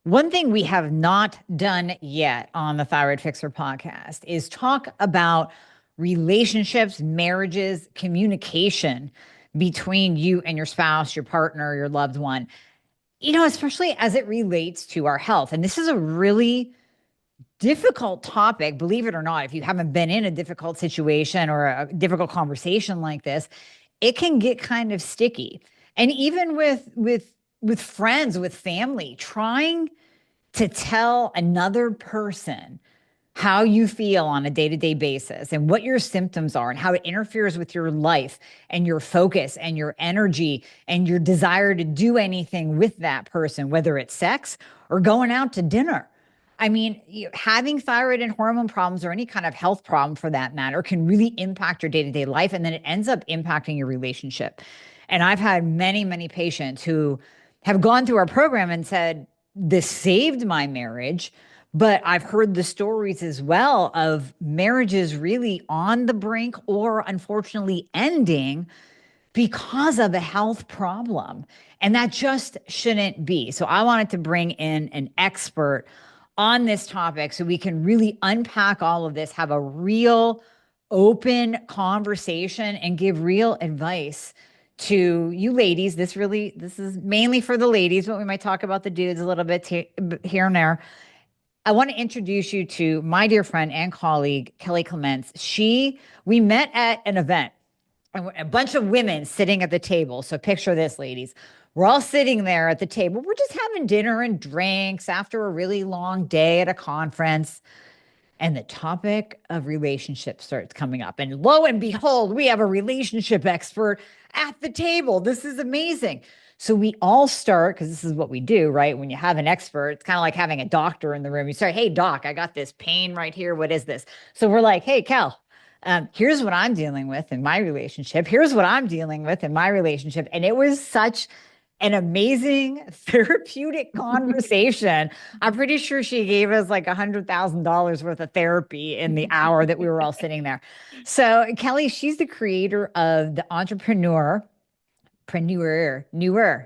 One thing we have not done yet on the Thyroid Fixer podcast is talk about relationships, marriages, communication between you and your spouse, your partner, your loved one, especially as it relates to our health. And this is a really difficult topic, believe it or not. If you haven't been in a difficult situation or a difficult conversation like this, it can get kind of sticky. And even with friends, with family, trying to tell another person how you feel on a day-to-day basis and what your symptoms are and how it interferes with your life and your focus and your energy and your desire to do anything with that person, whether it's sex or going out to dinner. I mean, having thyroid and hormone problems or any kind of health problem for that matter can really impact your day-to-day life, and then it ends up impacting your relationship. And I've had many, many patients who have gone through our program and said, this saved my marriage. But I've heard the stories as well of marriages really on the brink or unfortunately ending because of a health problem. And that just shouldn't be. So I wanted to bring in an expert on this topic so we can really unpack all of this, have a real open conversation, and give real advice to you ladies. This is mainly for the ladies, but we might talk about the dudes a little bit here and there. I want to introduce you to my dear friend and colleague, Kelly Clements. We met at an event, and a bunch of women sitting at the table. So picture this, ladies. We're all sitting there at the table. We're just having dinner and drinks after a really long day at a conference. And the topic of relationships starts coming up. And lo and behold, we have a relationship expert at the table. This is amazing. So we all start, because this is what we do, right? When you have an expert, it's kind of like having a doctor in the room. You start, hey, doc, I got this pain right here. What is this? So we're like, hey, Kel, here's what I'm dealing with in my relationship. Here's what I'm dealing with in my relationship. And it was such an amazing therapeutic conversation. I'm pretty sure she gave us like $100,000 worth of therapy in the hour that we were all sitting there. So Kelly, she's the creator of the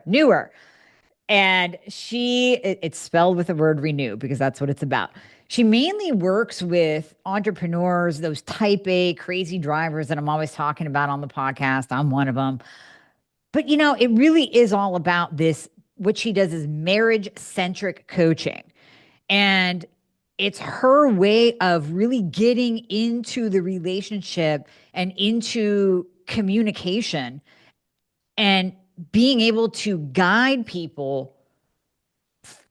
newer. And it's spelled with the word renew because that's what it's about. She mainly works with entrepreneurs, those type A crazy drivers that I'm always talking about on the podcast. I'm one of them. But it really is all about this. What she does is marriage centric coaching. And it's her way of really getting into the relationship and into communication and being able to guide people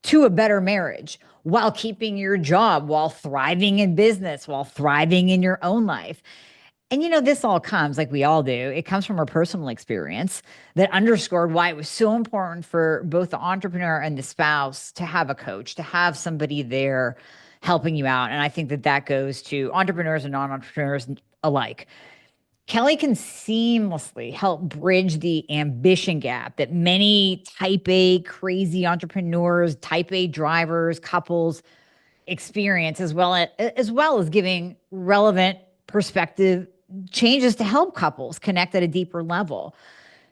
to a better marriage while keeping your job, while thriving in business, while thriving in your own life. And this all comes, like we all do, it comes from our personal experience that underscored why it was so important for both the entrepreneur and the spouse to have a coach, to have somebody there helping you out. And I think that goes to entrepreneurs and non-entrepreneurs alike. Kelly can seamlessly help bridge the ambition gap that many type A crazy entrepreneurs, type A drivers, couples experience, as well as giving relevant perspective changes to help couples connect at a deeper level.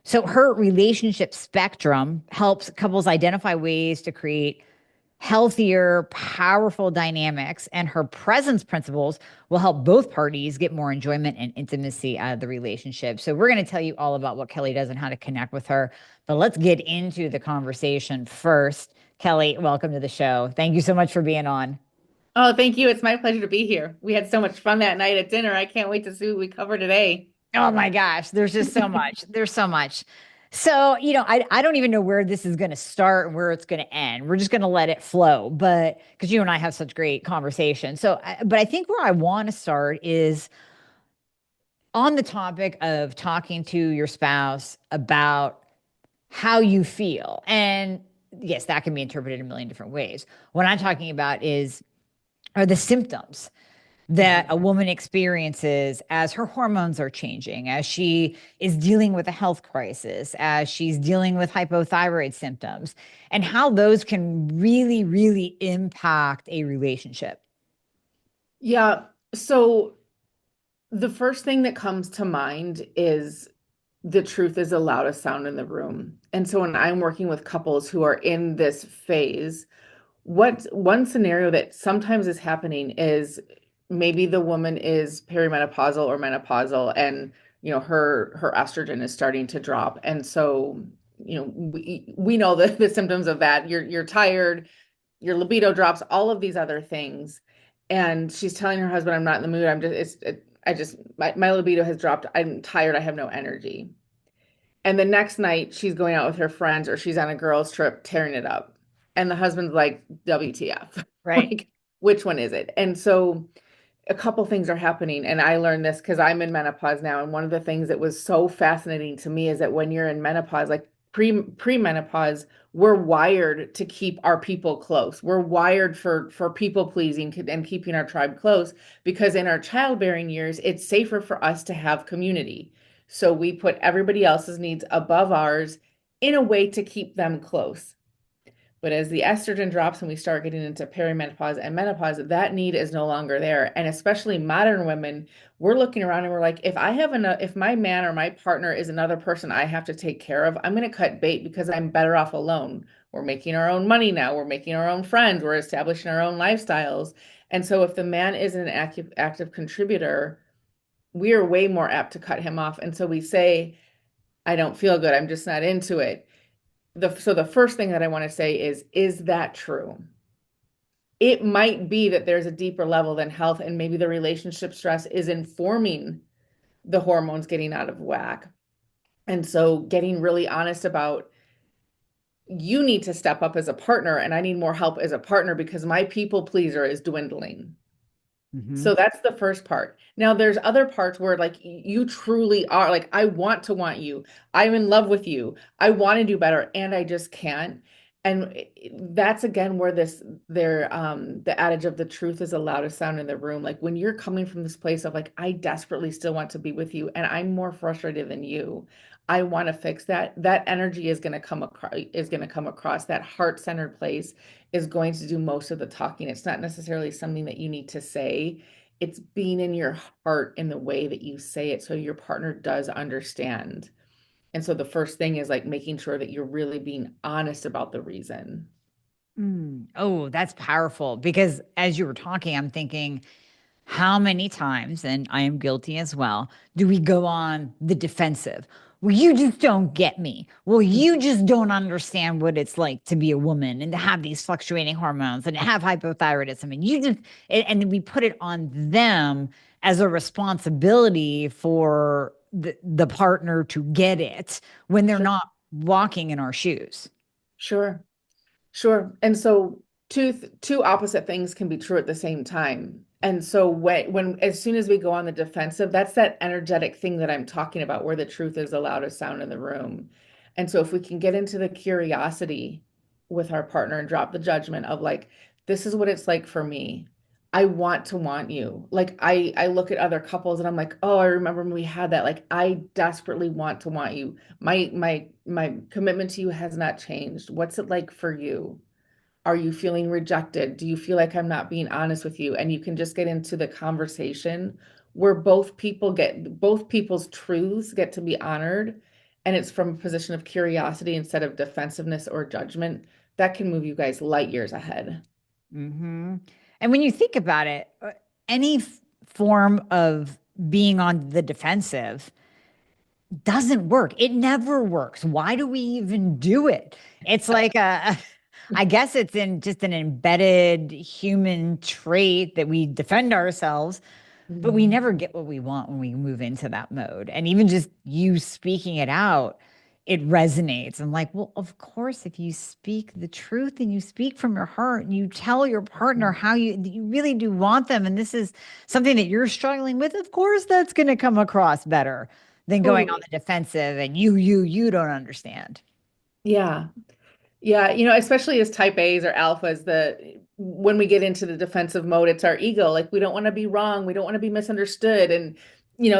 So her relationship spectrum helps couples identify ways to create healthier, powerful dynamics, and her presence principles will help both parties get more enjoyment and intimacy out of the relationship. So we're going to tell you all about what Kelly does and how to connect with her. But let's get into the conversation first. Kelly, welcome to the show. Thank you so much for being on. Oh, thank you. It's my pleasure to be here. We had so much fun that night at dinner. I can't wait to see what we cover today. Oh my gosh, there's just so much. There's so much. So, I don't even know where this is going to start and where it's going to end. We're just going to let it flow. But because you and I have such great conversation. But I think where I want to start is on the topic of talking to your spouse about how you feel. And yes, that can be interpreted a million different ways. What I'm talking about are the symptoms that a woman experiences as her hormones are changing, as she is dealing with a health crisis, as she's dealing with hypothyroid symptoms, and how those can really, really impact a relationship. Yeah. So the first thing that comes to mind is the truth is the loudest sound in the room. And so when I'm working with couples who are in this phase, What one scenario that sometimes is happening is maybe the woman is perimenopausal or menopausal, and her estrogen is starting to drop. And so, we know the symptoms of that. You're tired, your libido drops, all of these other things. And she's telling her husband, I'm not in the mood. My libido has dropped. I'm tired. I have no energy. And the next night she's going out with her friends or she's on a girls' trip tearing it up. And the husband's like, WTF? Right. Like, which one is it? And so a couple things are happening. And I learned this because I'm in menopause now. And one of the things that was so fascinating to me is that when you're in menopause, like premenopause, we're wired to keep our people close. We're wired for people pleasing and keeping our tribe close because in our childbearing years, it's safer for us to have community. So we put everybody else's needs above ours in a way to keep them close. But as the estrogen drops and we start getting into perimenopause and menopause, that need is no longer there. And especially modern women, we're looking around and we're like, if my man or my partner is another person I have to take care of, I'm going to cut bait because I'm better off alone. We're making our own money now. We're making our own friends. We're establishing our own lifestyles. And so if the man is an active contributor, we are way more apt to cut him off. And so we say, I don't feel good. I'm just not into it. So the first thing that I want to say is that true? It might be that there's a deeper level than health, and maybe the relationship stress is informing the hormones getting out of whack. And so getting really honest about you need to step up as a partner, and I need more help as a partner because my people pleaser is dwindling. Hmm. So that's the first part. Now there's other parts where like you truly are like, I want to want you. I'm in love with you. I want to do better and I just can't. And that's again where the adage of the truth is allowed to sound in the room. Like when you're coming from this place of like, I desperately still want to be with you and I'm more frustrated than you. I want to fix that. That energy is going to come across that heart-centered place is going to do most of the talking. It's not necessarily something that you need to say. It's being in your heart in the way that you say it so your partner does understand. And so the first thing is like making sure that you're really being honest about the reason. Mm. Oh, that's powerful because as you were talking, I'm thinking, how many times, and I am guilty as well, do we go on the defensive? Well, you just don't get me. Well, you just don't understand what it's like to be a woman and to have these fluctuating hormones and to have hypothyroidism. And and we put it on them as a responsibility for the partner to get it when they're Sure. not walking in our shoes. Sure. Sure. And so two opposite things can be true at the same time. And so when as soon as we go on the defensive, that's that energetic thing that I'm talking about where the truth is the loudest sound in the room. And so if we can get into the curiosity with our partner and drop the judgment of like, this is what it's like for me. I want to want you. Like I look at other couples and I'm like, oh, I remember when we had that. Like I desperately want to want you. My commitment to you has not changed. What's it like for you? Are you feeling rejected? Do you feel like I'm not being honest with you? And you can just get into the conversation where both people's truths get to be honored. And it's from a position of curiosity instead of defensiveness or judgment. That can move you guys light years ahead. Hmm. And when you think about it, any form of being on the defensive doesn't work. It never works. Why do we even do it? It's like I guess it's in just an embedded human trait that we defend ourselves, but we Mhm. never get what we want when we move into that mode. And even just you speaking it out, it resonates. I'm like, well, of course, if you speak the truth and you speak from your heart and you tell your partner how you really do want them, and this is something that you're struggling with, of course, that's going to come across better than going on Totally. the defensive and you don't understand. Yeah. Yeah, especially as type A's or alphas, when we get into the defensive mode, it's our ego. Like we don't want to be wrong, we don't want to be misunderstood. And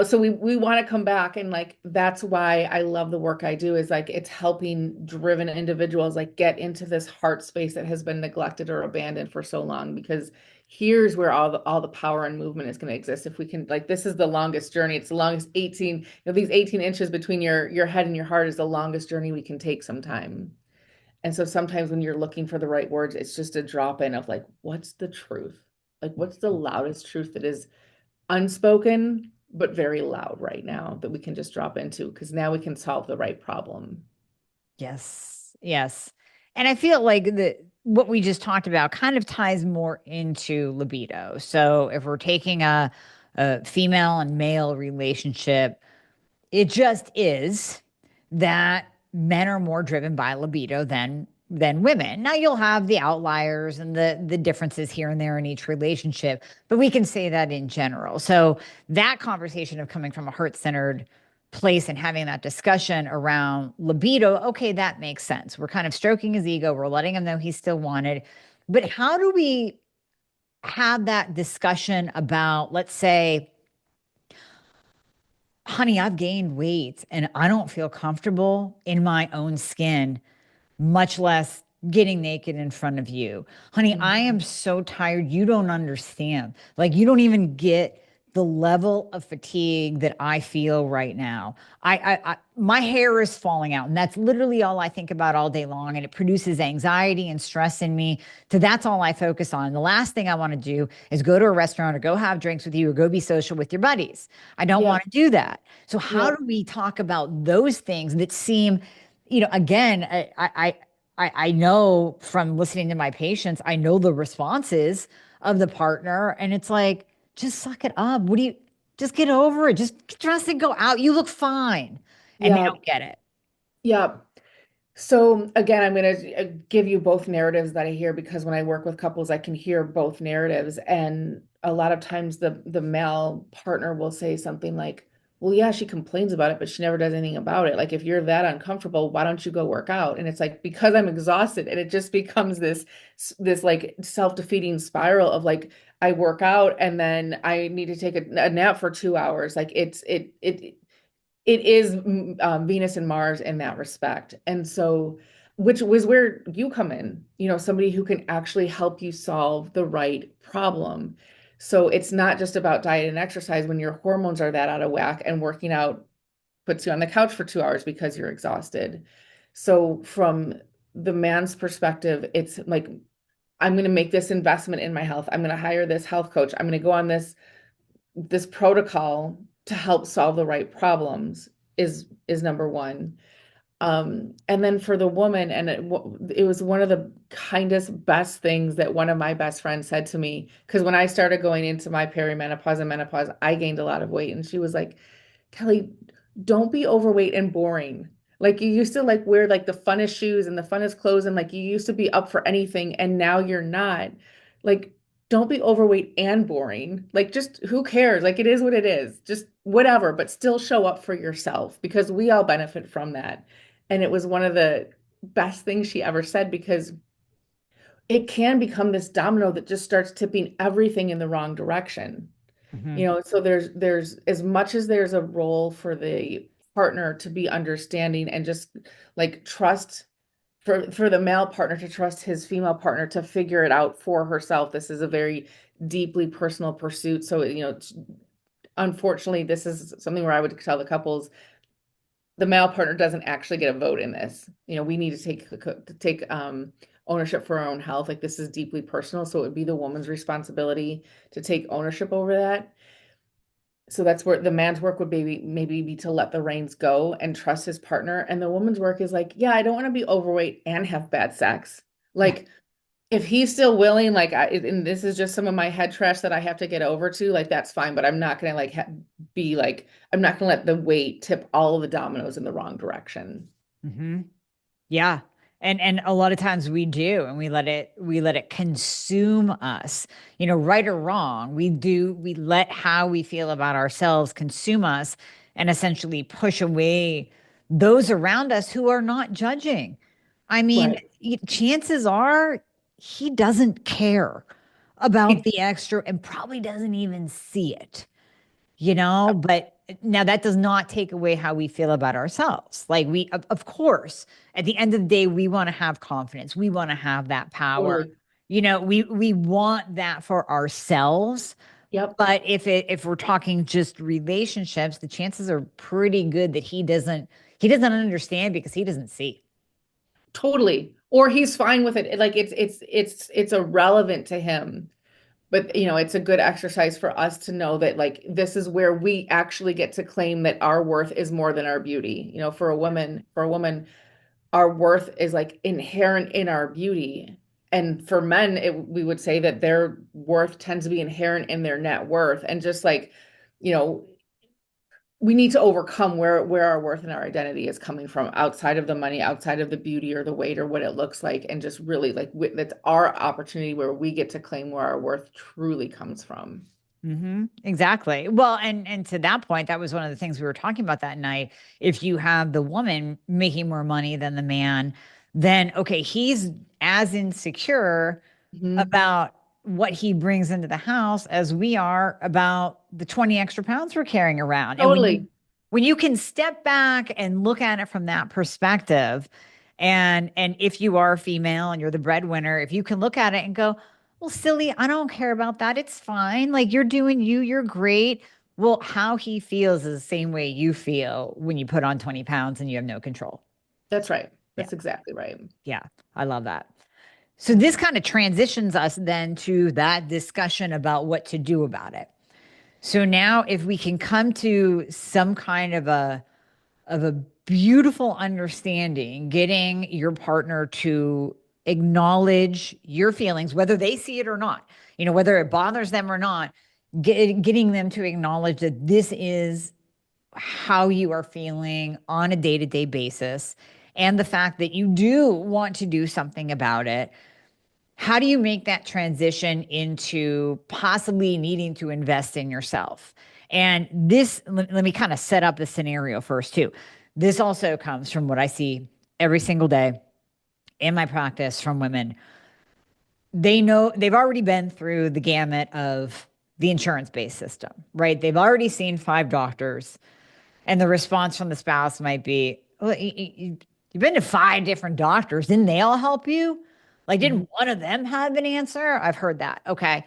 so we want to come back and like that's why I love the work I do is like it's helping driven individuals like get into this heart space that has been neglected or abandoned for so long because here's where all the power and movement is going to exist if we can like this is the longest journey. It's the longest 18, these 18 inches between your head and your heart is the longest journey we can take sometime. And so sometimes when you're looking for the right words, it's just a drop in of like, what's the truth? Like, what's the loudest truth that is unspoken, but very loud right now that we can just drop into? Because now we can solve the right problem. Yes. Yes. And I feel like the what we just talked about kind of ties more into libido. So if we're taking a female and male relationship, it just is that men are more driven by libido than women. Now you'll have the outliers and the differences here and there in each relationship, but we can say that in general. So that conversation of coming from a heart-centered place and having that discussion around libido, okay, that makes sense. We're kind of stroking his ego, we're letting him know he's still wanted. But how do we have that discussion about, let's say, honey, I've gained weight and I don't feel comfortable in my own skin, much less getting naked in front of you. Honey, I am Mhm. so tired. You don't understand. Like, you don't even get the level of fatigue that I feel right now. My hair is falling out, and that's literally all I think about all day long. And it produces anxiety and stress in me. So that's all I focus on. The last thing I want to do is go to a restaurant or go have drinks with you or go be social with your buddies. I don't want Yep. to do that. So how Yep. do we talk about those things that seem, again, I know from listening to my patients, I know the responses of the partner, and it's like, just suck it up. What do you, just get over it. Just get dressed and go out. You look fine. And they Yep. don't get it. Yep. So again, I'm going to give you both narratives that I hear because when I work with couples, I can hear both narratives. And a lot of times the male partner will say something like, well, yeah, she complains about it, but she never does anything about it. Like if you're that uncomfortable, why don't you go work out? And it's like because I'm exhausted, and it just becomes this like self-defeating spiral of like I work out and then I need to take a nap for 2 hours. Like it is Venus and Mars in that respect. And so, which was where you come in, somebody who can actually help you solve the right problem. So it's not just about diet and exercise when your hormones are that out of whack and working out puts you on the couch for 2 hours because you're exhausted. So from the man's perspective, it's like, I'm going to make this investment in my health. I'm going to hire this health coach. I'm going to go on this protocol to help solve the right problems is number one. And then for the woman, and it was one of the kindest, best things that one of my best friends said to me. Because when I started going into my perimenopause and menopause, I gained a lot of weight. And she was like, Kelly, don't be overweight and boring. Like you used to like wear like the funnest shoes and the funnest clothes and like you used to be up for anything and now you're not. Like don't be overweight and boring. Like just who cares? Like it is what it is. Just whatever, but still show up for yourself because we all benefit from that. And it was one of the best things she ever said because it can become this domino that just starts tipping everything in the wrong direction. Mhm. So there's as much as there's a role for the partner to be understanding and just like trust for the male partner to trust his female partner to figure it out for herself. This is a very deeply personal pursuit. So, unfortunately, this is something where I would tell the couples the male partner doesn't actually get a vote in this. We need to take ownership for our own health. Like this is deeply personal, so it would be the woman's responsibility to take ownership over that. So that's where the man's work would maybe be to let the reins go and trust his partner. And the woman's work is like, yeah, I don't want to be overweight and have bad sex. Like if he's still willing, like and this is just some of my head trash that I have to get over to, like that's fine. But I'm not gonna like be like I'm not gonna let the weight tip all of the dominoes in the wrong direction. Mhm. Yeah. And a lot of times we do, and we let it consume us. Right or wrong, we let how we feel about ourselves consume us and essentially push away those around us who are not judging. I mean, Right. chances are he doesn't care about the extra and probably doesn't even see it. But now that does not take away how we feel about ourselves. Like of course, at the end of the day, we want to have confidence. We want to have that power. Totally. We want that for ourselves. Yep. But if we're talking just relationships, the chances are pretty good that he doesn't understand because he doesn't see. Totally. or he's fine with it. Like it's irrelevant to him. But it's a good exercise for us to know that like this is where we actually get to claim that our worth is more than our beauty. For a woman, our worth is like inherent in our beauty. And for men, we would say that their worth tends to be inherent in their net worth. And just like, you know, we need to overcome where our worth and our identity is coming from outside of the money, outside of the beauty or the weight or what it looks like, and just really like that's our opportunity where we get to claim where our worth truly comes from. Exactly. Well, and to that point, that was one of the things we were talking about that night. If you have the woman making more money than the man, then okay, he's as insecure Mhm. about what he brings into the house as we are about the 20 extra pounds we're carrying around. And Totally. when you can step back and look at it from that perspective, and if you are a female and you're the breadwinner, if you can look at it and go, well, silly, I don't care about that. It's fine. Like you're doing you, you're great. Well, how he feels is the same way you feel when you put on 20 pounds and you have no control. That's right. Yeah. That's exactly right. Yeah. I love that. So this kind of transitions us then to that discussion about what to do about it. So now if we can come to some kind of a beautiful understanding, getting your partner to acknowledge your feelings, whether they see it or not, whether it bothers them or not, getting them to acknowledge that this is how you are feeling on a day to day basis, and the fact that you do want to do something about it. How do you make that transition into possibly needing to invest in yourself? And this, let me kind of set up the scenario first, too. This also comes from what I see every single day in my practice from women. They know they've already been through the gamut of the insurance based system, right? They've already seen 5 doctors, and the response from the spouse might be, well, you've been to 5 different doctors. Didn't they all help you? Like, Mhm. didn't one of them have an answer? I've heard that. Okay.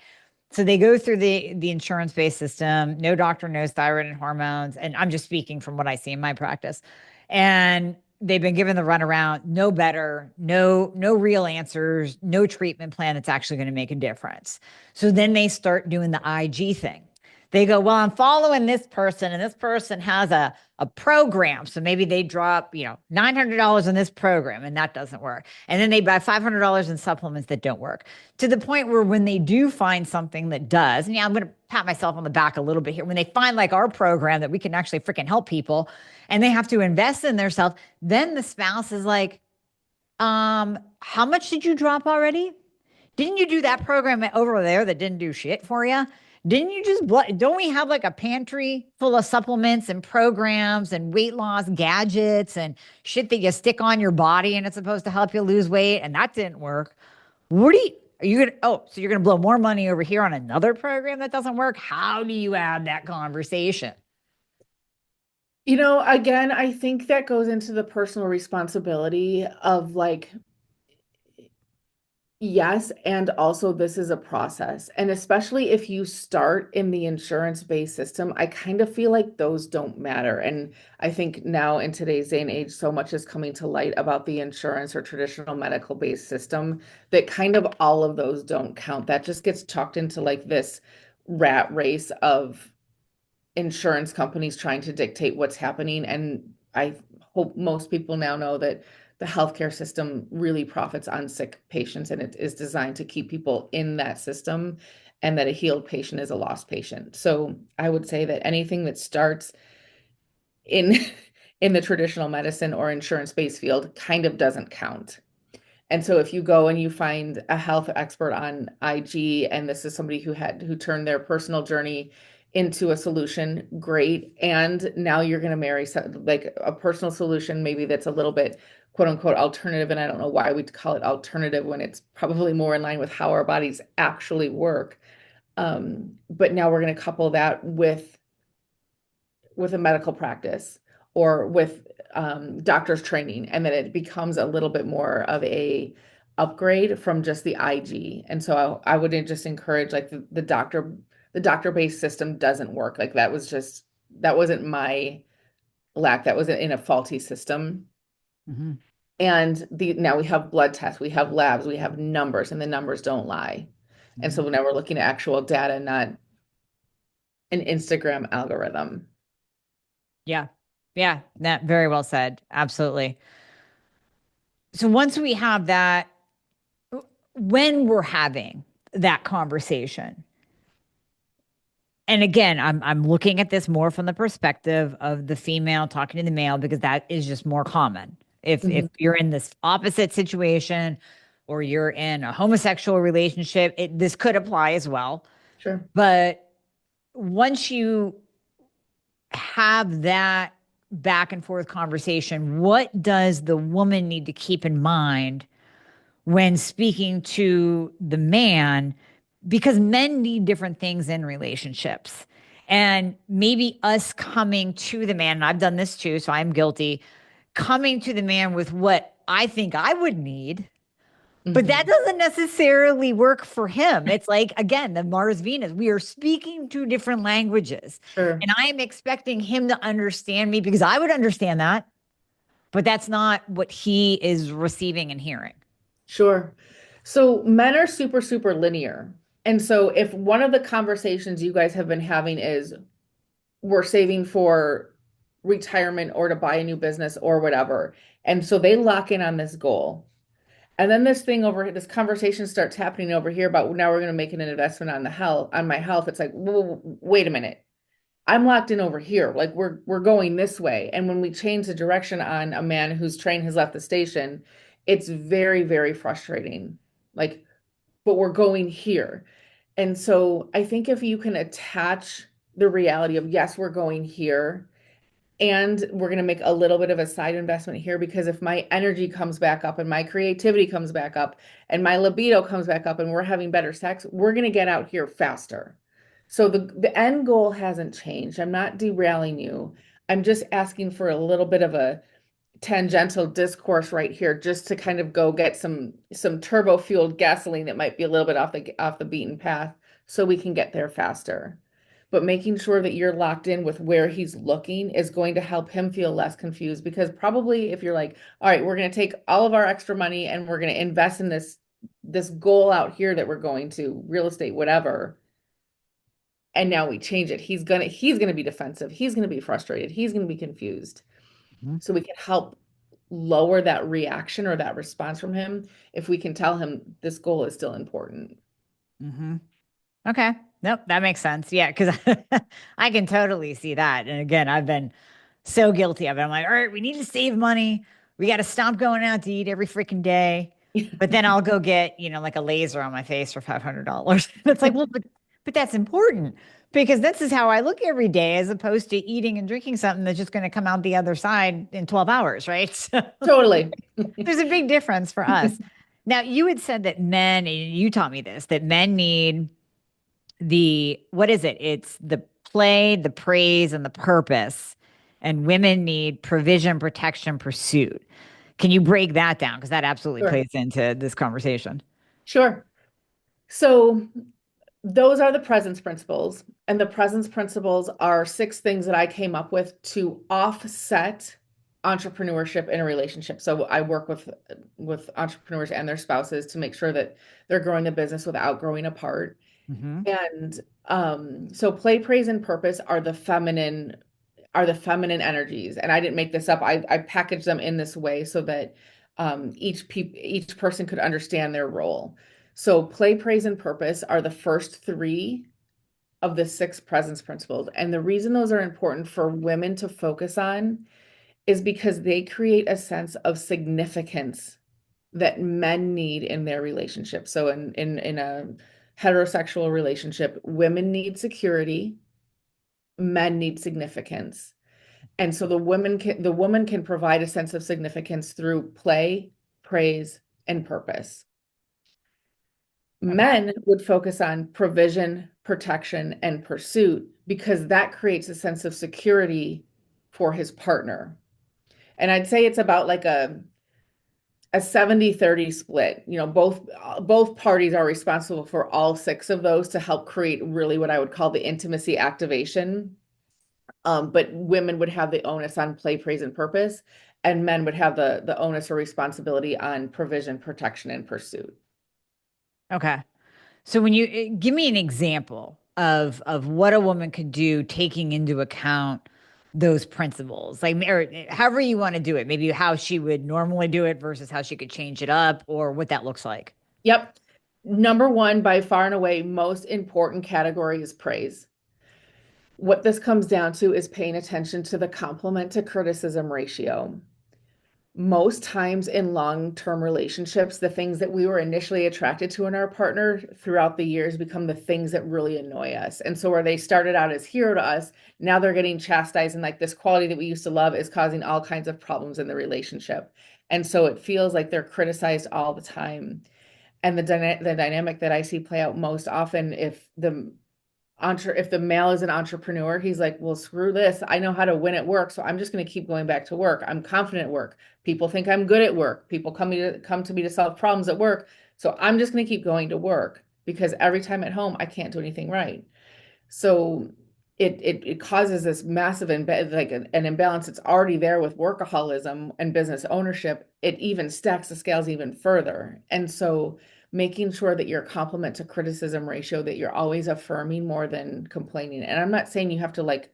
So they go through the insurance based system. No doctor knows thyroid and hormones. And I'm just speaking from what I see in my practice. And they've been given the runaround, no better, no real answers, no treatment plan that's actually going to make a difference. So then they start doing the IG thing. They go, well, I'm following this person, and this person has a program. So maybe they drop, $900 in this program, and that doesn't work. And then they buy $500 in supplements that don't work, to the point where when they do find something that does, and yeah, I'm going to pat myself on the back a little bit here, when they find like our program that we can actually freaking help people and they have to invest in themselves, then the spouse is like, how much did you drop already? Didn't you do that program over there that didn't do shit for you? Didn't you just, don't we have like a pantry full of supplements and programs and weight loss gadgets and shit that you stick on your body and it's supposed to help you lose weight? And that didn't work. Are you gonna, so you're gonna blow more money over here on another program that doesn't work? How do you have that conversation? Again, I think that goes into the personal responsibility of like, yes, and also this is a process. And especially if you start in the insurance-based system, I kind of feel like those don't matter. And I think now in today's day and age, so much is coming to light about the insurance or traditional medical-based system that kind of all of those don't count. That just gets chalked into like this rat race of insurance companies trying to dictate what's happening. And I hope most people now know that the healthcare system really profits on sick patients, and it is designed to keep people in that system, and that a healed patient is a lost patient. So I would say that anything that starts in in the traditional medicine or insurance-based field kind of doesn't count. And so if you go and you find a health expert on IG, and this is somebody who turned their personal journey into a solution, great. And now you're going to marry like a personal solution, maybe that's a little bit quote unquote alternative. And I don't know why we call it alternative when it's probably more in line with how our bodies actually work. But now we're going to couple that with a medical practice or with doctor's training, and then it becomes a little bit more of a upgrade from just the IG. And so I would just encourage like the doctor-based system doesn't work. Like that wasn't my lack. That was in a faulty system. Mhm. And now we have blood tests, we have labs, we have numbers, and the numbers don't lie. And Mhm. so now we're looking at actual data, not an Instagram algorithm. Yeah. Yeah. That very well said. Absolutely. So once we have that, when we're having that conversation, and again, I'm looking at this more from the perspective of the female talking to the male because that is just more common. If Mhm. you're in this opposite situation or you're in a homosexual relationship, this could apply as well. Sure. But once you have that back and forth conversation, what does the woman need to keep in mind when speaking to the man? Because men need different things in relationships. And maybe us coming to the man, and I've done this too, so I'm guilty, coming to the man with what I think I would need, but that Mhm. doesn't necessarily work for him. It's like, again, the Mars Venus, we are speaking two different languages. Sure. And I am expecting him to understand me because I would understand that, but that's not what he is receiving and hearing. Sure. So men are super, super linear. And so if one of the conversations you guys have been having is we're saving for retirement or to buy a new business or whatever, and so they lock in on this goal. And then this conversation starts happening over here about now we're going to make an investment on the health, on my health. It's like, whoa, wait a minute. I'm locked in over here. Like we're going this way. And when we change the direction on a man whose train has left the station, it's very, very frustrating. Like, but we're going here. And so I think if you can attach the reality of, yes, we're going here, and we're going to make a little bit of a side investment here because if my energy comes back up and my creativity comes back up and my libido comes back up and we're having better sex, we're going to get out here faster. So the end goal hasn't changed. I'm not derailing you. I'm just asking for a little bit of a tangential discourse right here just to kind of go get some turbo fueled gasoline that might be a little bit off the beaten path so we can get there faster. But making sure that you're locked in with where he's looking is going to help him feel less confused because probably if you're like, all right, we're going to take all of our extra money and we're going to invest in this goal out here that we're going to real estate whatever, and now we change it, he's going to be defensive, he's going to be frustrated, he's going to be confused. Mhm. So we can help lower that reaction or that response from him if we can tell him this goal is still important. Mhm. Okay. Nope, that makes sense. Yeah, because I can totally see that. And again, I've been so guilty of it. I'm like, all right, we need to save money. We got to stop going out to eat every freaking day. But then I'll go get, like a laser on my face for $500. It's like, well, but that's important because this is how I look every day, as opposed to eating and drinking something that's just going to come out the other side in 12 hours, right? So Totally. there's a big difference for us. Now, you had said that men, and you taught me this, that men need what is it? It's the play, the praise, and the purpose. And women need provision, protection, pursuit. Can you break that down? Because that absolutely Sure. plays into this conversation. Sure. So those are the presence principles. And the presence principles are 6 things that I came up with to offset entrepreneurship in a relationship. So I work with entrepreneurs and their spouses to make sure that they're growing a business without growing apart. Hmm. And so play, praise, and purpose are the feminine energies. And I didn't make this up. I packaged them in this way so that each person could understand their role. So play, praise, and purpose are the first 3 of the 6 presence principles. And the reason those are important for women to focus on is because they create a sense of significance that men need in their relationship. So in a heterosexual relationship, women need security, men need significance. And so the woman can provide a sense of significance through play, praise, and purpose. Okay. Men would focus on provision, protection, and pursuit because that creates a sense of security for his partner. And I'd say it's about like a 70-30 split. Both parties are responsible for all 6 of those to help create really what I would call the intimacy activation. But women would have the onus on play, praise, and purpose, and men would have the onus or responsibility on provision, protection, and pursuit. Okay. So when you give me an example of what a woman could do taking into account those principles, like or however you want to do it, maybe how she would normally do it versus how she could change it up or what that looks like. Yep. Number one, by far and away, most important category is praise. What this comes down to is paying attention to the compliment to criticism ratio. Most times in long-term relationships, the things that we were initially attracted to in our partner throughout the years become the things that really annoy us. And so where they started out as hero to us, now they're getting chastised, and like this quality that we used to love is causing all kinds of problems in the relationship. And so it feels like they're criticized all the time. And the dynamic that I see play out most often, if the male is an entrepreneur, he's like, well, screw this. I know how to win at work, so I'm just going to keep going back to work. I'm confident at work. People think I'm good at work. People come to me to solve problems at work. So I'm just going to keep going to work because every time at home, I can't do anything right. So it causes this massive like an imbalance that's already there with workaholism and business ownership. It even stacks the scales even further. And so making sure that your compliment to criticism ratio, that you're always affirming more than complaining. And I'm not saying you have to like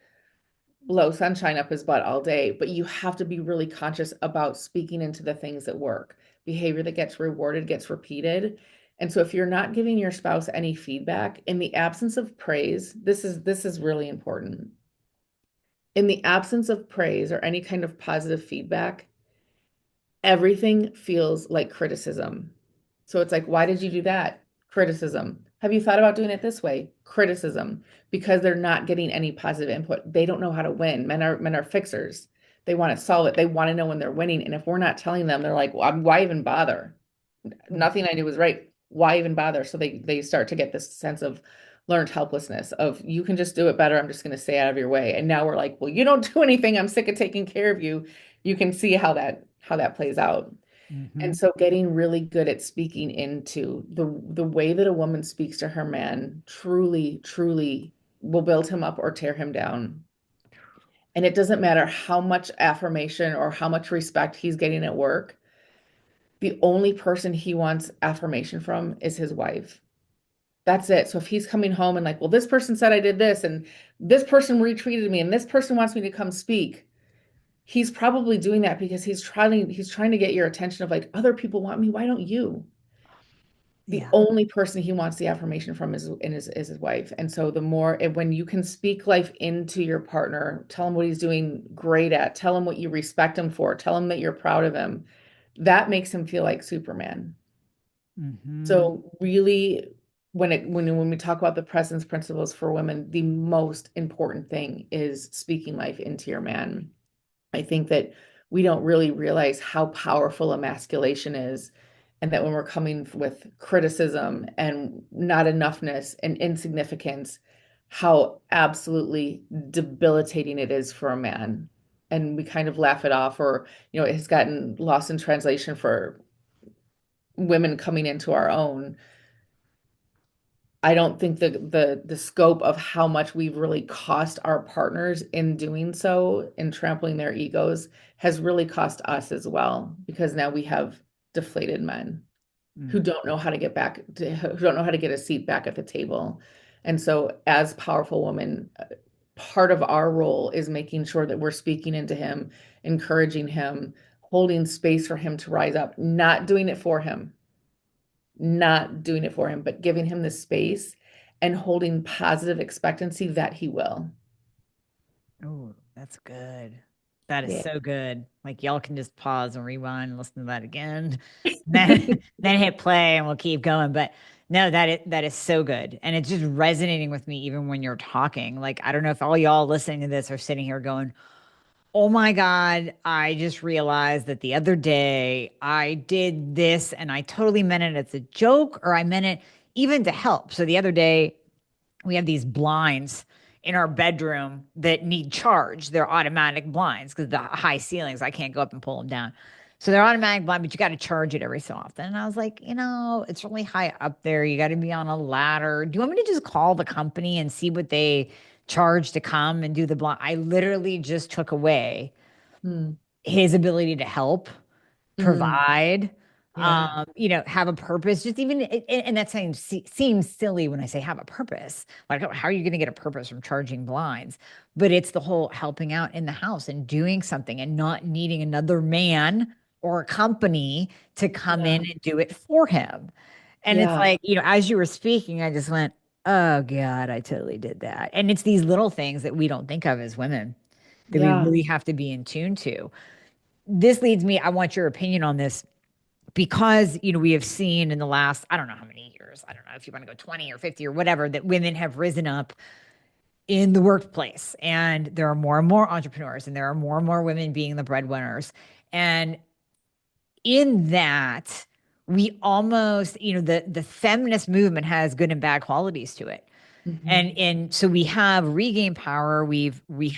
blow sunshine up his butt all day, but you have to be really conscious about speaking into the things that work. Behavior that gets rewarded gets repeated. And so if you're not giving your spouse any feedback in the absence of praise, this is really important. In the absence of praise or any kind of positive feedback, everything feels like criticism. So it's like, why did you do that? Criticism. Have you thought about doing it this way? Criticism. Because they're not getting any positive input. They don't know how to win. Men are fixers. They want to solve it. They want to know when they're winning. And if we're not telling them, they're like, well, why even bother? Nothing I do was right. Why even bother? So they start to get this sense of learned helplessness of you can just do it better. I'm just going to stay out of your way. And now we're like, well, you don't do anything. I'm sick of taking care of you. You can see how that plays out. Mm-hmm. And so getting really good at speaking into the way that a woman speaks to her man truly, truly will build him up or tear him down. And it doesn't matter how much affirmation or how much respect he's getting at work. The only person he wants affirmation from is his wife. That's it. So if he's coming home and like, well, this person said I did this, and this person retweeted me, and this person wants me to come speak, he's probably doing that because he's trying to get your attention of like other people want me, why don't you? The Yeah. only person he wants the affirmation from is his wife. And so the more when you can speak life into your partner, tell him what he's doing great at, tell him what you respect him for, tell him that you're proud of him, that makes him feel like Superman. Mm-hmm. So really, when we talk about the presence principles for women, the most important thing is speaking life into your man. I think that we don't really realize how powerful emasculation is, and that when we're coming with criticism and not enoughness and insignificance, how absolutely debilitating it is for a man. And we kind of laugh it off, or it has gotten lost in translation for women coming into our own. I don't think the scope of how much we've really cost our partners in doing so, in trampling their egos, has really cost us as well, because now we have deflated men who don't know how to get back who don't know how to get a seat back at the table. And so as powerful women, part of our role is making sure that we're speaking into him, encouraging him, holding space for him to rise up, not doing it for him, but giving him the space and holding positive expectancy that he will. Oh, that's good. That is Yeah. so good. Like y'all can just pause and rewind and listen to that again. Then then hit play and we'll keep going. But no, that is so good. And it's just resonating with me even when you're talking. Like I don't know if all y'all listening to this are sitting here going, "Oh my God, I just realized that the other day I did this and I totally meant it as a joke or I meant it even to help." So the other day we have these blinds in our bedroom that need charge. They're automatic blinds because the high ceilings, I can't go up and pull them down. So they're automatic blind, but you got to charge it every so often. And I was like, it's really high up there. You got to be on a ladder. Do you want me to just call the company and see what they charge to come and do the blind? I literally just took away Hmm. his ability to help, Mm, provide, yeah. have a purpose. Just even, and that seems silly when I say have a purpose. Like, how are you going to get a purpose from charging blinds? But it's the whole helping out in the house and doing something and not needing another man or a company to come Yeah. in and do it for him. And it's Yeah. like, as you were speaking, I just went, oh God, I totally did that. And it's these little things that we don't think of as women that we Yeah. really have to be in tune to. This leads me, I want your opinion on this because, we have seen in the last, I don't know how many years, I don't know if you want to go 20 or 50 or whatever, that women have risen up in the workplace and there are more and more entrepreneurs and there are more and more women being the breadwinners. And in that, we almost, the feminist movement has good and bad qualities to it. And Hmm. and so we have regained power. We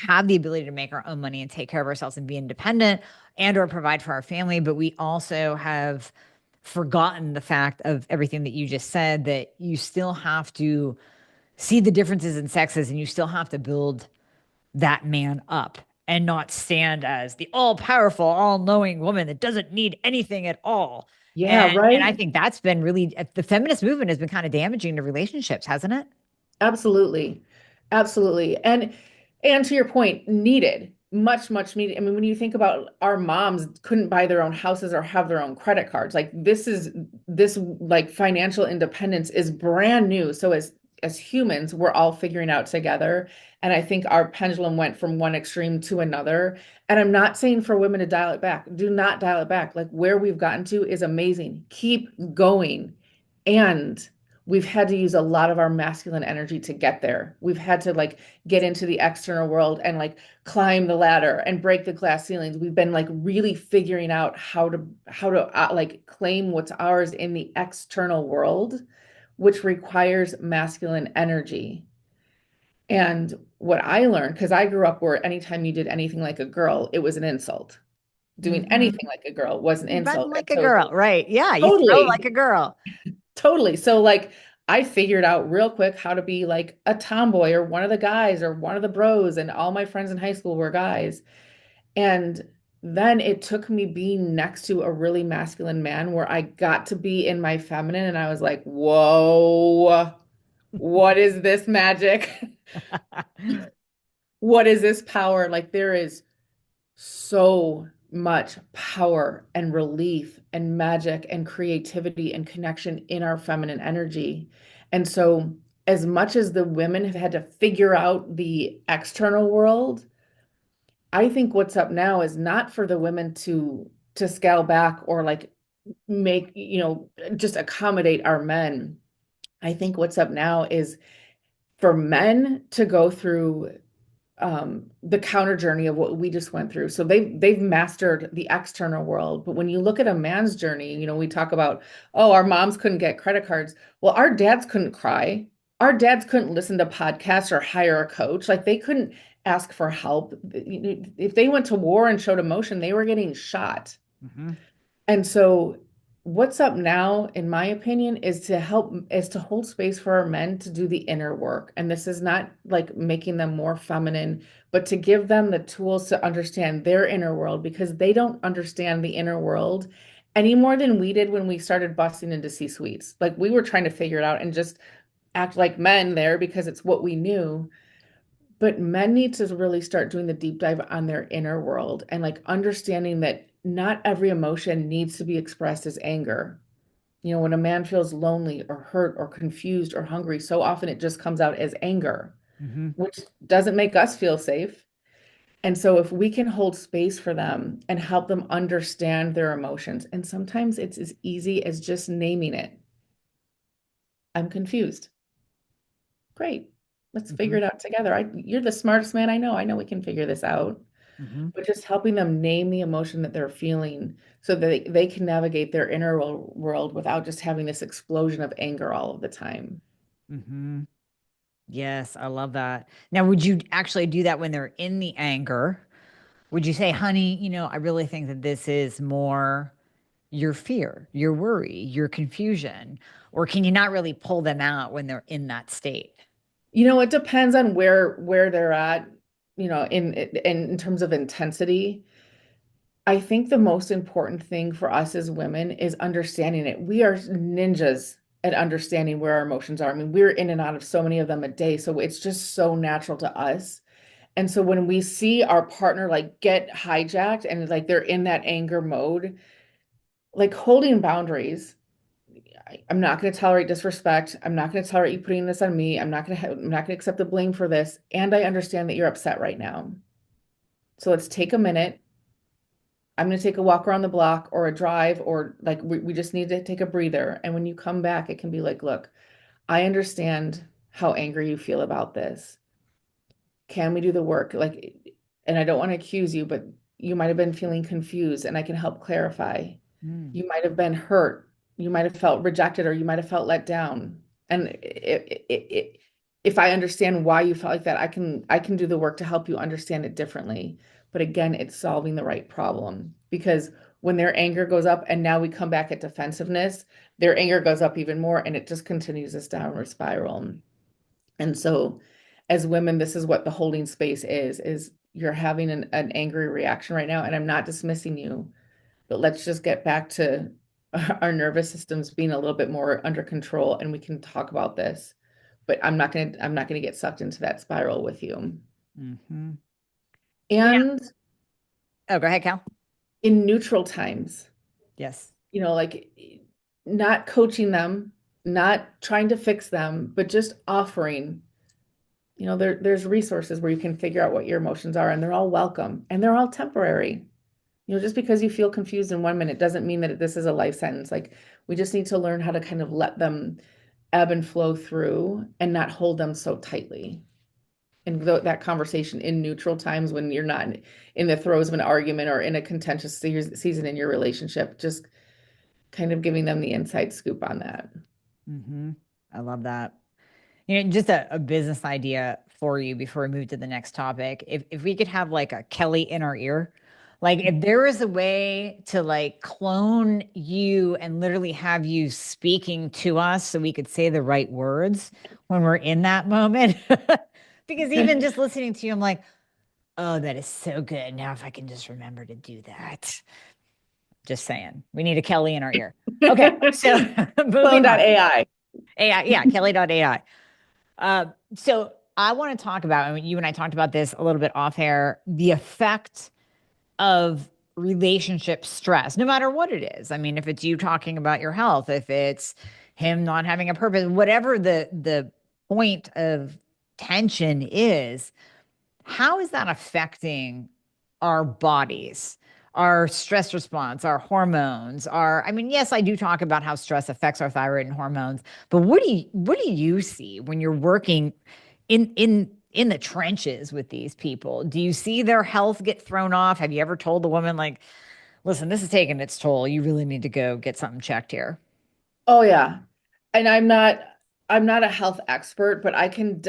have the ability to make our own money and take care of ourselves and be independent and or provide for our family, but we also have forgotten the fact of everything that you just said, that you still have to see the differences in sexes and you still have to build that man up and not stand as the all-powerful, all-knowing woman that doesn't need anything at all. Yeah, And I right. think that's been really, the feminist movement has been kind of damaging to relationships, hasn't it? Absolutely. Absolutely. And to your point, needed. Much, much needed. I mean, when you think about our moms couldn't buy their own houses or have their own credit cards. Like this like financial independence is brand new. So as humans, we're all figuring out together. And I think our pendulum went from one extreme to another. And I'm not saying for women to dial it back. Do not dial it back. Like where we've gotten to is amazing. Keep going. And we've had to use a lot of our masculine energy to get there. We've had to like get into the external world and like climb the ladder and break the glass ceilings. We've been like really figuring out how to like claim what's ours in the external world, which requires masculine energy. And what I learned, because I grew up where anytime you did anything like a girl, it was an insult. Doing Mhm. anything like a girl was an Run insult. And like a so girl, right? Yeah, you throw totally. like a girl. Totally. So like I figured out real quick how to be like a tomboy or one of the guys or one of the bros, and all my friends in high school were guys. And then it took me being next to a really masculine man where I got to be in my feminine and I was like, "Whoa, what is this magic? What is this power?" Like there is so much power and relief and magic and creativity and connection in our feminine energy. And so, as much as the women have had to figure out the external world, I think what's up now is not for the women to scale back or like make, just accommodate our men. I think what's up now is for men to go through the counter journey of what we just went through. So they've mastered the external world. But when you look at a man's journey, we talk about, oh, our moms couldn't get credit cards. Well, our dads couldn't cry. Our dads couldn't listen to podcasts or hire a coach. Like they couldn't ask for help. If they went to war and showed emotion, they were getting shot. Mhm. And so what's up now, in my opinion, is to hold space for our men to do the inner work. And this is not like making them more feminine, but to give them the tools to understand their inner world because they don't understand the inner world any more than we did when we started busting into C-suites. Like we were trying to figure it out and just act like men there because it's what we knew. But men need to really start doing the deep dive on their inner world and like understanding that not every emotion needs to be expressed as anger. When a man feels lonely or hurt or confused or hungry, so often it just comes out as anger, Mhm. which doesn't make us feel safe. And so if we can hold space for them and help them understand their emotions, and sometimes it's as easy as just naming it. I'm confused. Great. Let's figure Mhm. it out together. You're the smartest man I know. I know we can figure this out. Mhm. But just helping them name the emotion that they're feeling so that they can navigate their inner world without just having this explosion of anger all of the time. Mhm. Yes, I love that. Now, would you actually do that when they're in the anger? Would you say, honey, I really think that this is more your fear, your worry, your confusion? Or can you not really pull them out when they're in that state? It depends on where they're at, in terms of intensity. I think the most important thing for us as women is understanding it. We are ninjas at understanding where our emotions are. I mean, we're in and out of so many of them a day, so it's just so natural to us. And so when we see our partner like get hijacked and like they're in that anger mode, like holding boundaries, I'm not going to tolerate disrespect. I'm not going to tolerate you putting this on me. I'm not going to accept the blame for this. And I understand that you're upset right now. So let's take a minute. I'm going to take a walk around the block or a drive, or like we just need to take a breather. And when you come back, it can be like, look, I understand how angry you feel about this. Can we do the work? Like, and I don't want to accuse you, but you might have been feeling confused and I can help clarify. Mm. You might have been hurt. You might have felt rejected or you might have felt let down. And if I understand why you felt like that, I can do the work to help you understand it differently. But again, it's solving the right problem because when their anger goes up and now we come back at defensiveness, their anger goes up even more and it just continues this downward spiral. And so as women, this is what the holding space is you're having an angry reaction right now, and I'm not dismissing you, but let's just get back to our nervous systems being a little bit more under control and we can talk about this. But I'm not gonna get sucked into that spiral with you. Hmm. You know, And oh, go ahead, Cal. in neutral times, Yes. like not coaching them, not trying to fix them, but just offering. There's resources where you can figure out what your emotions are, and they're all welcome and they're all temporary. Just because you feel confused in 1 minute doesn't mean that this is a life sentence. Like, we just need to learn how to kind of let them ebb and flow through and not hold them so tightly. And that conversation in neutral times when you're not in the throes of an argument or in a contentious season in your relationship, just kind of giving them the inside scoop on that. Hmm. I love that. Just a business idea for you before we move to the next topic. If we could have like a Kelly in our ear, like if there is a way to like clone you and literally have you speaking to us so we could say the right words when we're in that moment. Because even just listening to you, I'm like, oh, that is so good. Now, if I can just remember to do that. Just saying, we need a Kelly in our ear. Okay, so moving on. Clone.ai. AI, yeah, Kelly.ai. So I want to talk about, I mean, you and I talked about this a little bit off air, the effect of relationship stress, no matter what it is. I mean, if it's you talking about your health, if it's him not having a purpose, whatever the point of tension is, how is that affecting our bodies, our stress response, our hormones, I mean, yes, I do talk about how stress affects our thyroid and hormones, but what do you see when you're working in the trenches with these people? Do you see their health get thrown off? Have you ever told the woman like, listen, this is taking its toll. You really need to go get something checked here? Oh yeah. And I'm not a health expert, but I can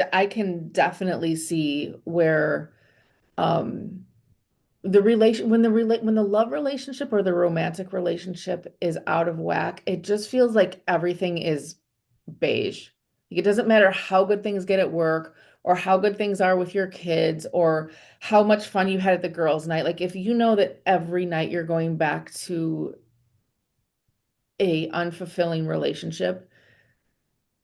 definitely see where um when the love relationship or the romantic relationship is out of whack, it just feels like everything is beige. Like, it doesn't matter how good things get at work or how good things are with your kids or how much fun you had at the girls' night. Like, if you know that every night you're going back to a unfulfilling relationship,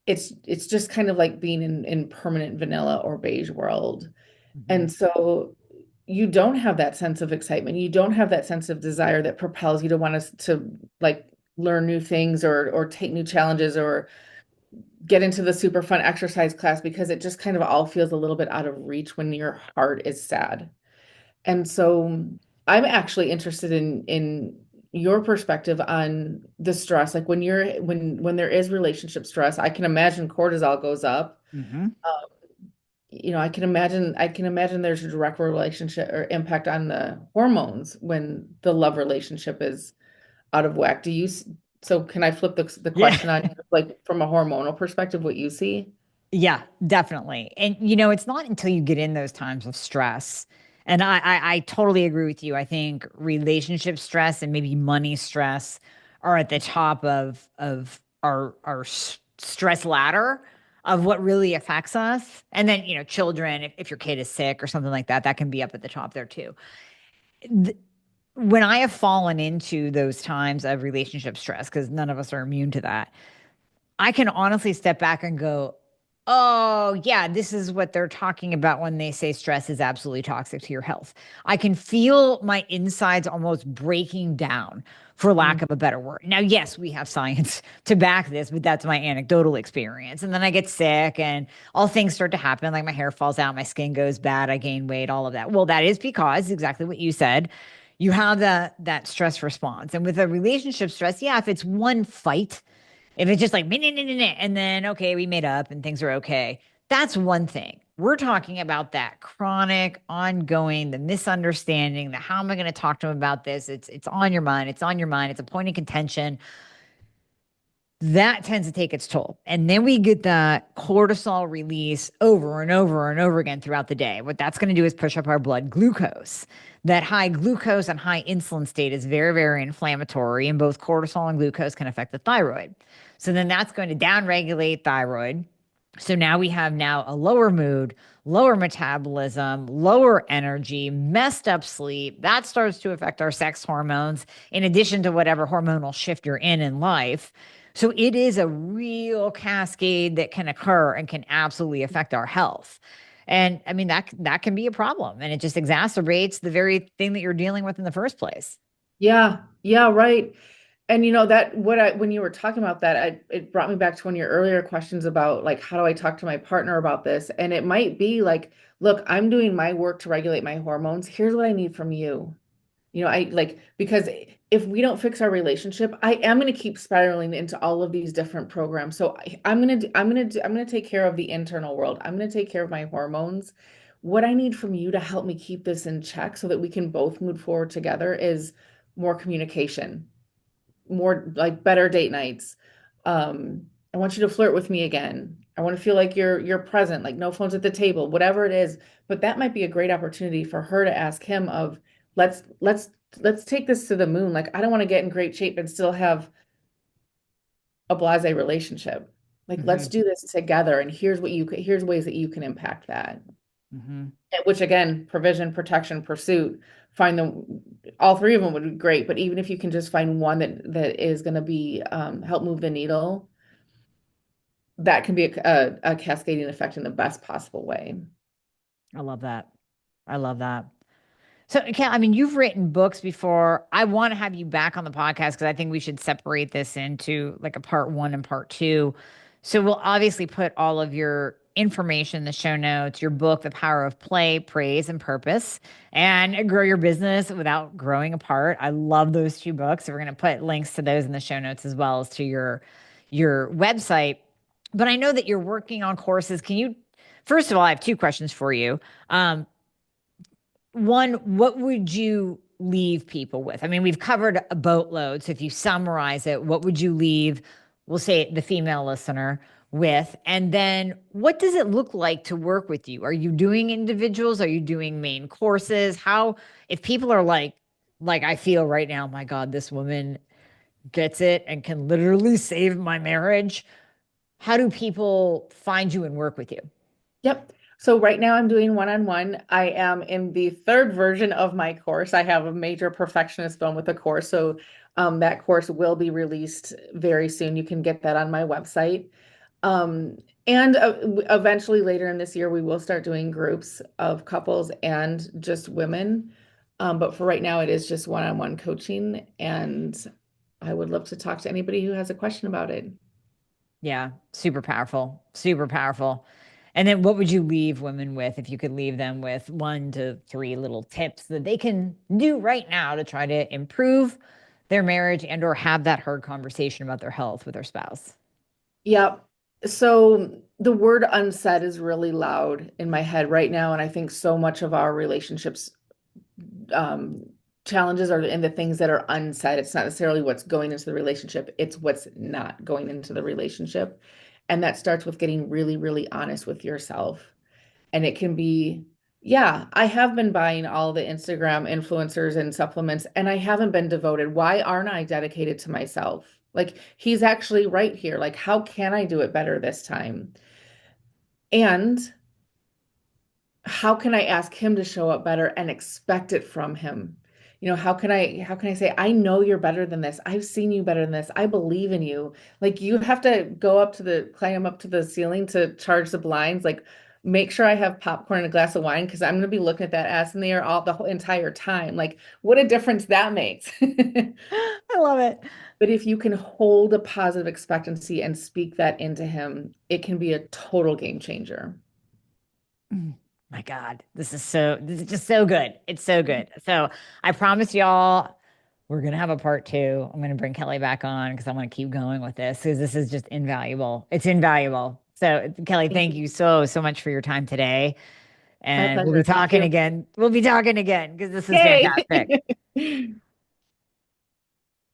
it's just kind of like being in permanent vanilla or beige world. Mhm. And so you don't have that sense of excitement. You don't have that sense of desire that propels you to want to like learn new things or take new challenges or get into the super fun exercise class because it just kind of all feels a little bit out of reach when your heart is sad. And so I'm actually interested in your perspective on the stress. Like when there is relationship stress, I can imagine cortisol goes up. Mhm. I can imagine there's a direct relationship or impact on the hormones when the love relationship is out of whack. So can I flip the Yeah. question on you, like from a hormonal perspective, what you see? Yeah, definitely. And it's not until you get in those times of stress. And I totally agree with you. I think relationship stress and maybe money stress are at the top of our stress ladder of what really affects us. And then, children, if your kid is sick or something like that, that can be up at the top there too. when I have fallen into those times of relationship stress, because none of us are immune to that, I can honestly step back and go, oh, yeah, this is what they're talking about when they say stress is absolutely toxic to your health. I can feel my insides almost breaking down, for lack Mm. of a better word. Now, yes, we have science to back this, but that's my anecdotal experience. And then I get sick and all things start to happen, like my hair falls out, my skin goes bad, I gain weight, all of that. Well, that is because exactly what you said. You have that stress response. And with a relationship stress, yeah, if it's one fight, if it's just like, "Meh, meh, meh, meh, meh," and then, okay, we made up and things are okay, that's one thing. We're talking about that chronic, ongoing, the misunderstanding, the how am I going to talk to him about this? It's on your mind. It's on your mind. It's a point of contention that tends to take its toll. And then we get the cortisol release over and over and over again throughout the day. What that's going to do is push up our blood glucose. That high glucose and high insulin state is very, very inflammatory, and both cortisol and glucose can affect the thyroid. So then that's going to downregulate thyroid. So now we have now a lower mood, lower metabolism, lower energy, messed up sleep. That starts to affect our sex hormones in addition to whatever hormonal shift you're in life. So it is a real cascade that can occur and can absolutely affect our health. And I mean that can be a problem, and it just exacerbates the very thing that you're dealing with in the first place. Yeah, yeah, right. And you know that what I when you were talking about that, it brought me back to one of your earlier questions about like how do I talk to my partner about this? And it might be like, look, I'm doing my work to regulate my hormones. Here's what I need from you. You know, I like because if we don't fix our relationship, I am going to keep spiraling into all of these different programs. So I'm going to take care of the internal world. I'm going to take care of my hormones. What I need from you to help me keep this in check so that we can both move forward together is more communication, more like better date nights. I want you to flirt with me again. I want to feel like you're present, like no phones at the table, whatever it is. But that might be a great opportunity for her to ask him of let's let's let's take this to the moon. Like I don't want to get in great shape and still have a blasé relationship. Like let's Mm-hmm. do this together. And here's ways that you can impact that. Mm-hmm. Which again, provision, protection, pursuit, find them all three of them would be great. But even if you can just find one that is going to be help move the needle, that can be a cascading effect in the best possible way. I love that. I love that. So, Kat, I mean, you've written books before. I want to have you back on the podcast because I think we should separate this into like a part one and part two. So, we'll obviously put all of your information in the show notes, your book, The Power of Play, Praise, and Purpose, and Grow Your Business Without Growing Apart. I love those two books. So, we're going to put links to those in the show notes as well as to your website. But I know that you're working on courses. Can you, first of all, I have two questions for you. One, what would you leave people with? I mean, we've covered a boatload. So if you summarize it, what would you leave, we'll say the female listener with? And then what does it look like to work with you? Are you doing individuals? Are you doing main courses? How, if people are like I feel right now, my God, this woman gets it and can literally save my marriage. How do people find you and work with you? Yep. So right now I'm doing one-on-one. I am in the third version of my course. I have a major perfectionist bone with the course. So that course will be released very soon. You can get that on my website. Um, and eventually later in this year, we will start doing groups of couples and just women. But for right now, it is just one-on-one coaching. And I would love to talk to anybody who has a question about it. Yeah, super powerful, super powerful. And then what would you leave women with if you could leave them with one to three little tips that they can do right now to try to improve their marriage and or have that hard conversation about their health with their spouse? Yep. So the word unsaid is really loud in my head right now. And I think so much of our relationships um, challenges are in the things that are unsaid. It's not necessarily what's going into the relationship, it's what's not going into the relationship. And that starts with getting really, really honest with yourself. And it can be, yeah, I have been buying all the Instagram influencers and supplements, and I haven't been devoted. Why aren't I dedicated to myself? Like, he's actually right here. Like, how can I do it better this time? And how can I ask him to show up better and expect it from him? how can I say, I know you're better than this. I've seen you better than this. I believe in you. Like you have to climb up to the ceiling to charge the blinds. Like make sure I have popcorn and a glass of wine because I'm gonna be looking at that ass in the air all the whole entire time. Like what a difference that makes. I love it. But if you can hold a positive expectancy and speak that into him, it can be a total game changer. Mm, my God, this is just so good. It's so good. So I promise y'all, we're gonna have a part two. I'm gonna bring Kelly back on because I want to keep going with this because this is just invaluable. It's invaluable. So Kelly, Thank thank you. you so much for your time today. My And we'll be pleasure. Thank talking you. again. We'll be talking again because this is Yay. fantastic.